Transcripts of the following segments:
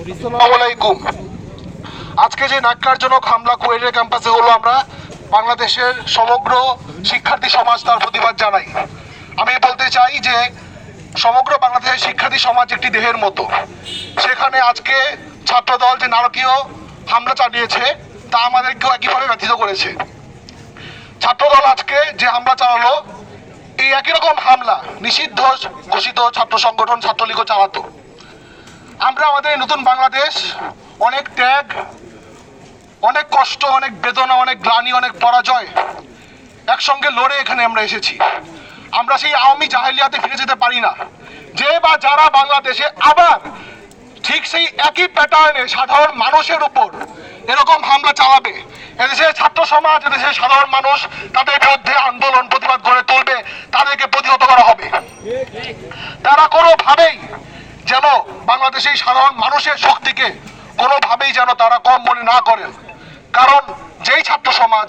আসসালামু আলাইকুম। আজকে যে ন্যাক্কারজনক হামলা কুয়েটের ক্যাম্পাসে হলো, আমরা বাংলাদেশের সমগ্র শিক্ষার্থী সমাজ তার প্রতিবাদ জানাই। আমি বলতে চাই যে সমগ্র বাংলাদেশের শিক্ষার্থী সমাজ একটি দেহের মতো। সেখানে আজকে ছাত্রদল যে নারকীয় হামলা চালিয়েছে তা আমাদেরকেও একইভাবে ব্যথিত করেছে। ছাত্রদল আজকে যে হামলা চালালো, এই একই রকম হামলা নিষিদ্ধ ঘোষিত ছাত্র সংগঠন ছাত্রলীগও চালাতো। আমরা আমাদের নতুন বাংলাদেশ অনেক ত্যাগ, অনেক কষ্ট, অনেক বেদনা, অনেক গ্লানি, অনেক পরাজয় একসঙ্গে লড়ে এখানে আমরা এসেছি। আমরা সেই আওয়ামী জাহেলিয়াতে ফিরে যেতে পারি না, যে বা যারা বাংলাদেশে আবার ঠিক সেই একই প্যাটার্নে সাধারণ মানুষের উপর এরকম হামলা চালাবে। এদেশের ছাত্র সমাজ, এদেশের সাধারণ মানুষ তাদের বিরুদ্ধে আন্দোলন প্রতিবাদ গড়ে তুলবে, তাদেরকে প্রতিহত করা হবে। তারা কোনোভাবেই যেন বাংলাদেশের সাধারণ মানুষের শক্তিকে কোনোভাবেই যেন তারা কম মনে না করেন। কারণ যেই ছাত্র সমাজ,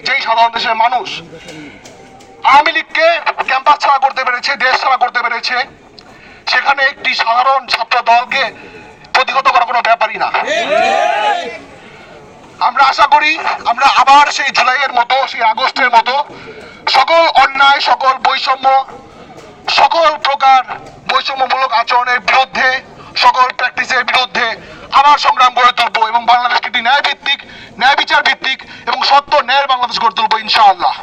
যেই সাধারণ দেশের মানুষ আওয়ামী লীগকে ক্যাম্পাস ছাড়া করতে পেরেছে, দেশ ছাড়া করতে পেরেছে, সেখানে একটি সাধারণ ছাত্র দলকে প্রতিহত করা কোনো ব্যাপারই না। আমরা আশা করি আমরা আবার সেই জুলাইয়ের মতো, সেই আগস্টের মতো সকল অন্যায়, সকল বৈষম্য, সকল প্রকার বৈষম্যমূলক আচরণের বিরুদ্ধে, সকল প্র্যাকটিসের বিরুদ্ধে আবার সংগ্রাম গড়ে তুলবো এবং বাংলাদেশকে একটি ন্যায় ভিত্তিক, ন্যায় বিচার ভিত্তিক এবং সত্য ন্যায়ের বাংলাদেশ গড়ে তুলবো ইনশাআল্লাহ।